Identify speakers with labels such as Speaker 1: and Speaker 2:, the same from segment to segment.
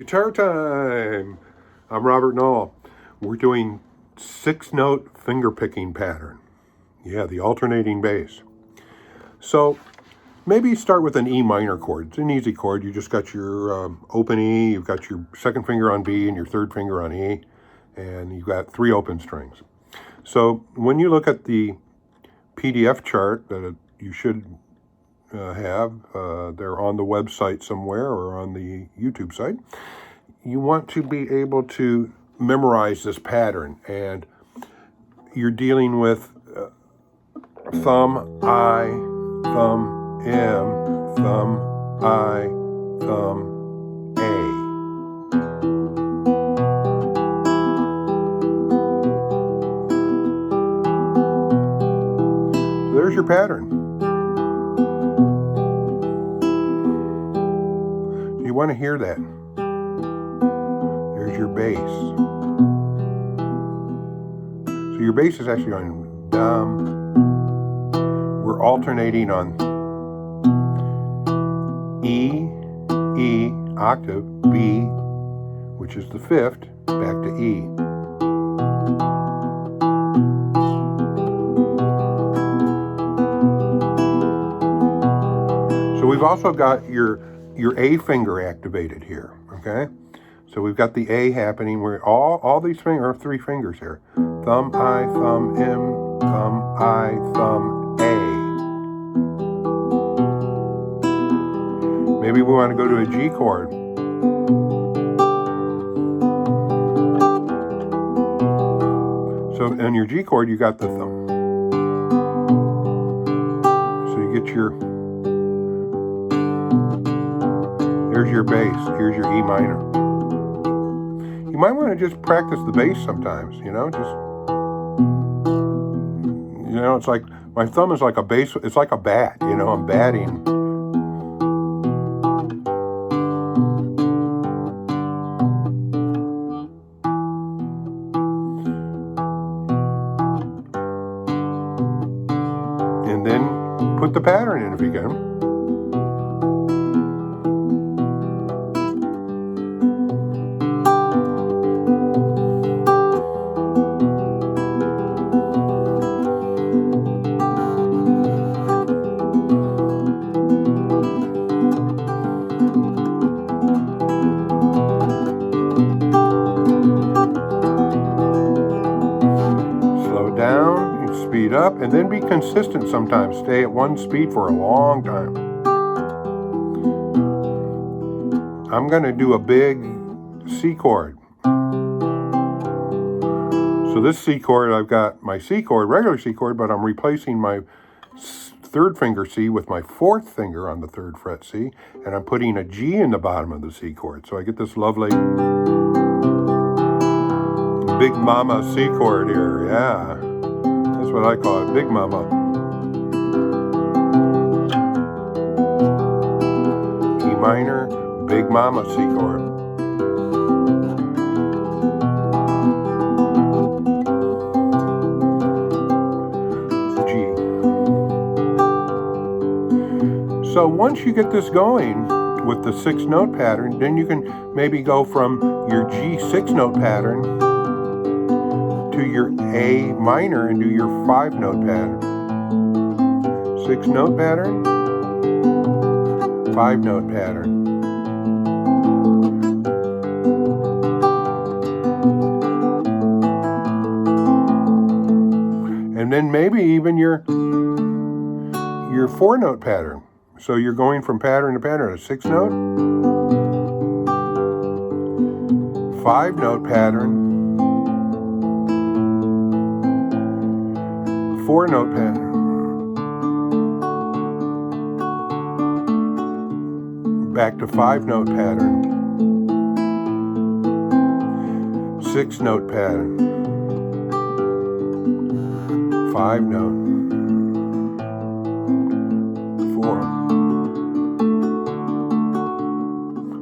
Speaker 1: Guitar time! I'm Robert Knoll. We're doing 6-note finger picking pattern. Yeah, the alternating bass. So maybe start with an E minor chord. It's an easy chord. You just got your open E, you've got your second finger on B and your third finger on E, and you've got 3 open strings. So when you look at the PDF chart that you should have, they're on the website somewhere or on the YouTube site, you want to be able to memorize this pattern, and you're dealing with thumb, I, thumb, M, thumb, I, thumb, A. So there's your pattern. You want to hear that. There's your bass. So your bass is actually on dum. We're alternating on E, E, octave, B, which is the 5th, back to E. So we've also got your A finger activated here, okay? So we've got the A happening where all these fingers are 3 fingers here. Thumb, I, thumb, M, thumb, I, thumb, A. Maybe we want to go to a G chord. So on your G chord, you got the thumb. So you get there's your bass, here's your E minor. You might want to just practice the bass sometimes, it's like, my thumb is like a bass, it's like a bat, I'm batting. And then put the pattern in if you can. Down, you speed up, and then be consistent sometimes. Stay at one speed for a long time. I'm going to do a big C chord. So this C chord, I've got my C chord, regular C chord, but I'm replacing my 3rd finger C with my 4th finger on the 3rd fret C, and I'm putting a G in the bottom of the C chord. So I get this lovely Big Mama C chord here, yeah. That's what I call it, Big Mama. E minor, Big Mama C chord. G. So once you get this going with the 6-note pattern, then you can maybe go from your G 6-note pattern to your A minor and do your 5-note pattern. 6-note pattern, 5-note pattern. And then maybe even your 4-note pattern. So you're going from pattern to pattern, a 6-note, 5-note pattern, 4-note pattern, back to 5-note pattern, 6-note pattern, 5-note, 4,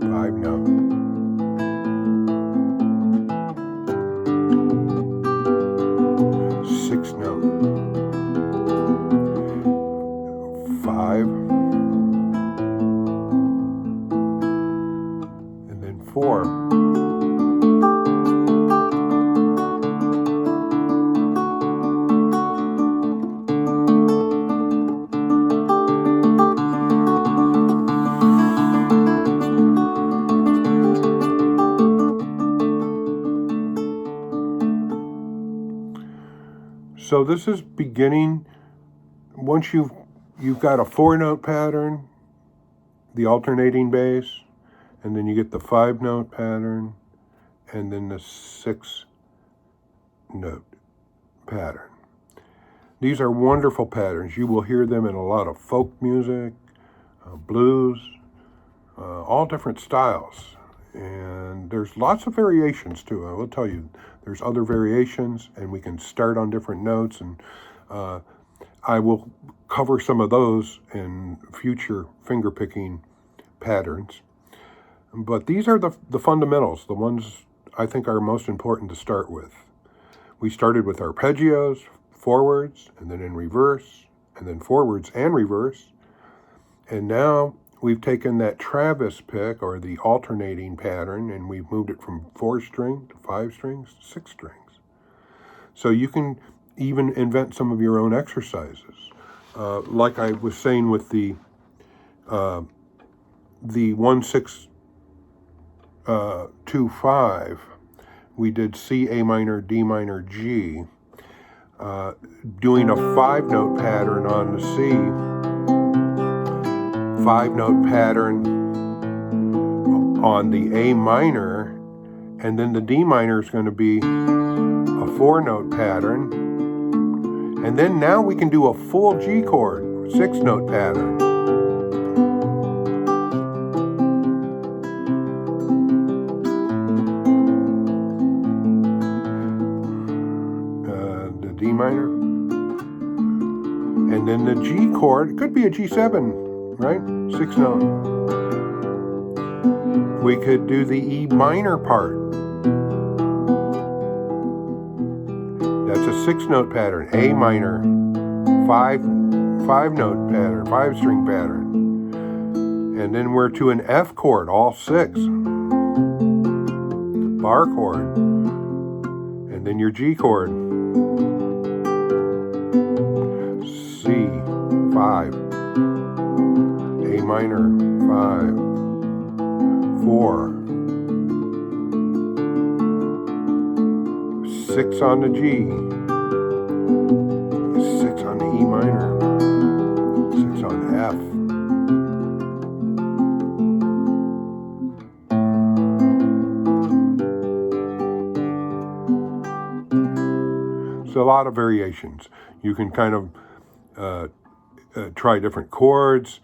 Speaker 1: 5-note, 6-note, 5, and then 4. So this is beginning. Once you've got a 4-note pattern, the alternating bass, and then you get the 5-note pattern, and then the 6-note pattern. These are wonderful patterns. You will hear them in a lot of folk music, blues, all different styles. And there's lots of variations too. I will tell you, there's other variations, and we can start on different notes, and I will cover some of those in future fingerpicking patterns. But these are the fundamentals, the ones I think are most important to start with. We started with arpeggios, forwards, and then in reverse, and then forwards and reverse. And now we've taken that Travis pick, or the alternating pattern, and we've moved it from 4-string to 5 strings to 6 strings. So you can even invent some of your own exercises. Like I was saying with the 1-6-2-5, we did C, A minor, D minor, G. Doing a 5-note pattern on the C, 5-note pattern on the A minor, and then the D minor is going to be a 4-note pattern. And then now we can do a full G chord, 6-note pattern. The D minor. And then the G chord, it could be a G7, right? 6-note. We could do the E minor part. That's a 6-note pattern. A minor, 5-note pattern, 5-string pattern. And then we're to an F chord, all 6. Bar chord. And then your G chord. C, 5. A minor, 5. 4. 6 on the G. 6 on the E minor. 6 on the F. So a lot of variations. You can kind of try different chords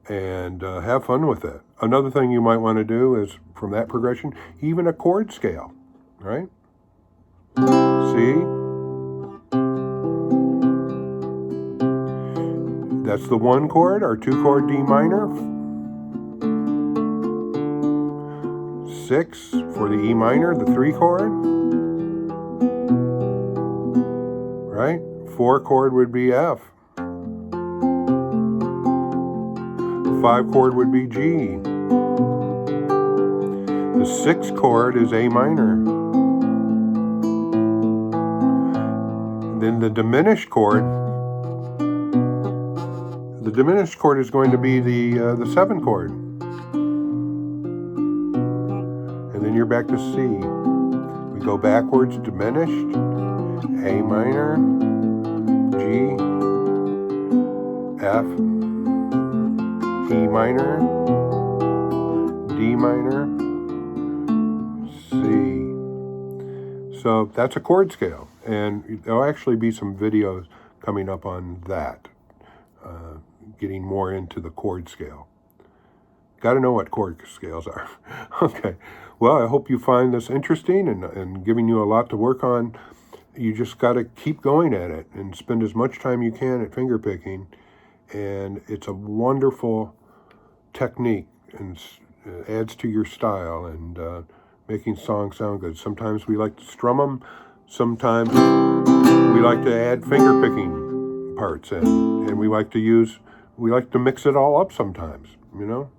Speaker 1: and have fun with it. Another thing you might want to do is, from that progression, even a chord scale, right? See? That's the 1 chord, or 2 chord D minor. 6 for the E minor, the 3 chord. Right? 4 chord would be F. 5 chord would be G. The 6 chord is A minor. Then the diminished chord is going to be the 7 chord. And then you're back to C. We go backwards, diminished, A minor, G, F, E minor, D minor, C. So that's a chord scale, and there'll actually be some videos coming up on that, getting more into the chord scale. Got to know what chord scales are. Okay, well, I hope you find this interesting and giving you a lot to work on. You just got to keep going at it and spend as much time you can at fingerpicking, and it's a wonderful technique, and adds to your style and making songs sound good. Sometimes we like to strum them, sometimes we like to add fingerpicking parts in, and we like to mix it all up sometimes, you know.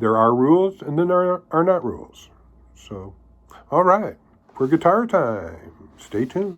Speaker 1: There are rules, and then there are not rules. So, all right, for guitar time, stay tuned.